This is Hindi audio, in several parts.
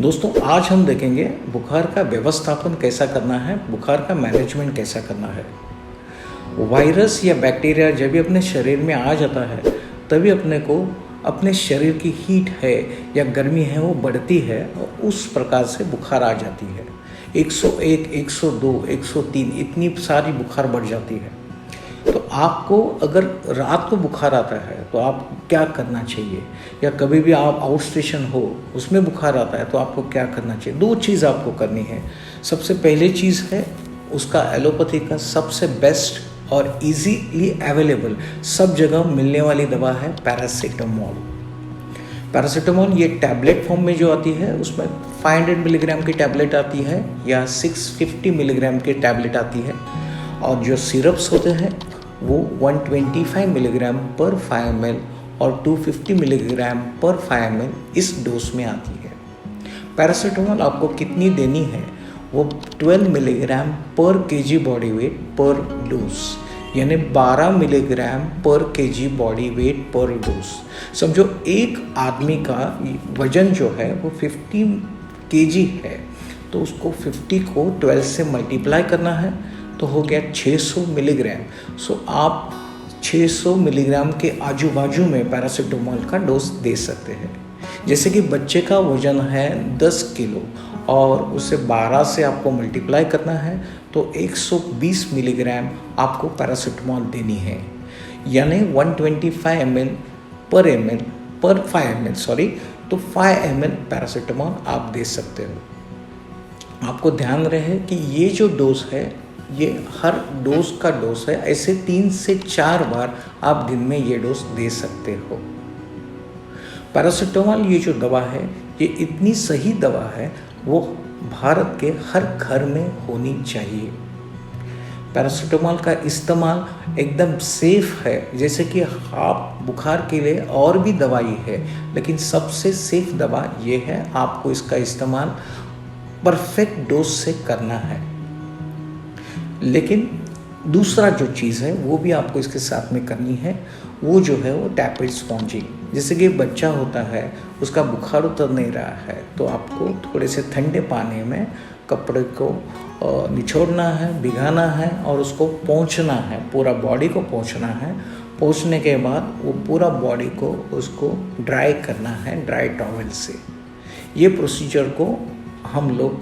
दोस्तों आज हम देखेंगे बुखार का व्यवस्थापन कैसा करना है, बुखार का मैनेजमेंट कैसा करना है। वायरस या बैक्टीरिया जब भी अपने शरीर में आ जाता है तभी अपने को अपने शरीर की हीट है या गर्मी है वो बढ़ती है और उस प्रकार से बुखार आ जाती है। 101, 102, 103 इतनी सारी बुखार बढ़ जाती है। तो आपको अगर रात को बुखार आता है तो आप क्या करना चाहिए, या कभी भी आप आउट स्टेशन हो उसमें बुखार आता है तो आपको क्या करना चाहिए। दो चीज़ आपको करनी है। सबसे पहले चीज़ है उसका एलोपैथी का सबसे बेस्ट और इजीली अवेलेबल सब जगह मिलने वाली दवा है पैरासीटामोल। पैरासीटामोल ये टैबलेट फॉर्म में जो आती है उसमें 500 मिलीग्राम की टैबलेट आती है या 650 मिलीग्राम की टैबलेट आती है, और जो सिरप्स होते हैं वो 125 मिलीग्राम पर 5 ml और 250 मिलीग्राम पर 5 ml इस डोज में आती है। पैरासीटामोल आपको कितनी देनी है वो 12 मिलीग्राम पर केजी बॉडी वेट पर डोज, यानी 12 मिलीग्राम पर केजी बॉडी वेट पर डोज। समझो एक आदमी का वजन जो है वो 50 केजी है तो उसको 50 को 12 से मल्टीप्लाई करना है तो हो गया 600 मिलीग्राम। सो आप 600 मिलीग्राम के आजू बाजू में पैरासीटामोल का डोज दे सकते हैं। जैसे कि बच्चे का वजन है 10 किलो और उसे 12 से आपको मल्टीप्लाई करना है तो 120 मिलीग्राम आपको पैरासीटामोल देनी है, यानी 125 ml पर 5 ml तो 5 ml पैरासीटामोल आप दे सकते हो। आपको ध्यान रहे कि ये जो डोज है ये हर डोज का डोज है, ऐसे 3 से 4 बार आप दिन में ये डोज दे सकते हो। पैरासीटामोल ये जो दवा है ये इतनी सही दवा है वो भारत के हर घर में होनी चाहिए। पैरासीटामोल का इस्तेमाल एकदम सेफ है। जैसे कि आप बुखार के लिए और भी दवाई है लेकिन सबसे सेफ दवा ये है, आपको इसका इस्तेमाल परफेक्ट डोज से करना है। लेकिन दूसरा जो चीज़ है वो भी आपको इसके साथ में करनी है, वो जो है वो टैपेड स्पॉन्जिंग। जैसे कि बच्चा होता है उसका बुखार उतर नहीं रहा है तो आपको थोड़े से ठंडे पानी में कपड़े को निचोड़ना है, भिगाना है और उसको पोंछना है, पूरा बॉडी को पोंछना है। पोंछने के बाद वो पूरा बॉडी को उसको ड्राई करना है ड्राई टॉवल से। ये प्रोसीजर को हम लोग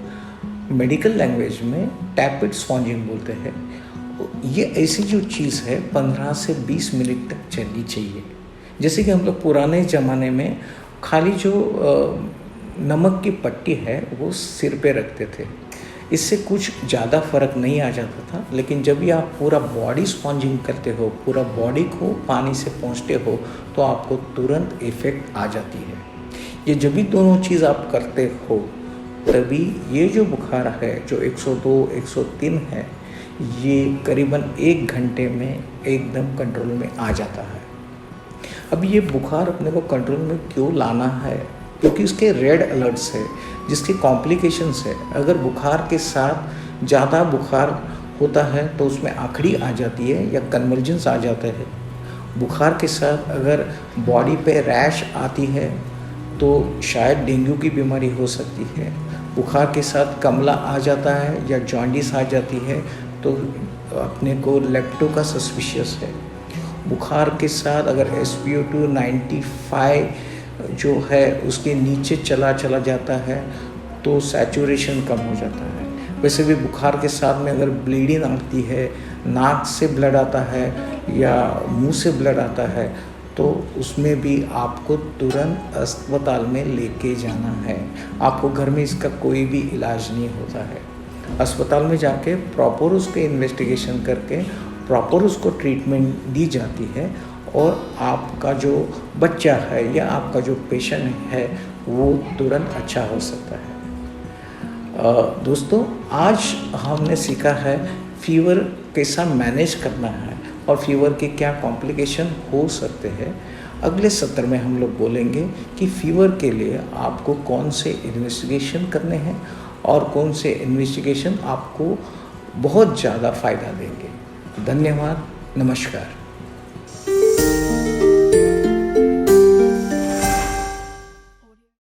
मेडिकल लैंग्वेज में टैपेड स्पॉन्जिंग बोलते हैं। ये ऐसी जो चीज़ है 15 से 20 मिनट तक चलनी चाहिए। जैसे कि हम लोग पुराने ज़माने में खाली जो नमक की पट्टी है वो सिर पे रखते थे, इससे कुछ ज़्यादा फर्क नहीं आ जाता था। लेकिन जब भी आप पूरा बॉडी स्पॉन्जिंग करते हो, पूरा बॉडी को पानी से पोंछते हो तो आपको तुरंत इफ़ेक्ट आ जाती है। ये जब भी दोनों चीज़ आप करते हो तभी ये जो बुखार है जो 102, 103 है ये करीबन 1 घंटे में एकदम कंट्रोल में आ जाता है। अब ये बुखार अपने को कंट्रोल में क्यों लाना है, क्योंकि उसके रेड अलर्ट्स है जिसके कॉम्प्लिकेशंस है। अगर बुखार के साथ ज़्यादा बुखार होता है तो उसमें आखड़ी आ जाती है या कन्वर्जेंस आ जाता है। बुखार के साथ अगर बॉडी पे रैश आती है तो शायद डेंगू की बीमारी हो सकती है। बुखार के साथ कमला आ जाता है या जॉन्डिस आ जाती है तो अपने को लेप्टो का सस्पिशियस है। बुखार के साथ अगर SpO2 95 जो है उसके नीचे चला जाता है तो सैचुरेशन कम हो जाता है। वैसे भी बुखार के साथ में अगर ब्लीडिंग आती है, नाक से ब्लड आता है या मुंह से ब्लड आता है तो उसमें भी आपको तुरंत अस्पताल में लेके जाना है। आपको घर में इसका कोई भी इलाज नहीं होता है। अस्पताल में जाके प्रॉपर उसके इन्वेस्टिगेशन करके प्रॉपर उसको ट्रीटमेंट दी जाती है और आपका जो बच्चा है या आपका जो पेशेंट है वो तुरंत अच्छा हो सकता है। दोस्तों आज हमने सीखा है फीवर कैसा मैनेज करना है और फीवर के क्या कॉम्प्लिकेशन हो सकते हैं। अगले सत्र में हम लोग बोलेंगे कि फीवर के लिए आपको कौन से इन्वेस्टिगेशन करने हैं और कौन से इन्वेस्टिगेशन आपको बहुत ज़्यादा फ़ायदा देंगे। धन्यवाद, नमस्कार।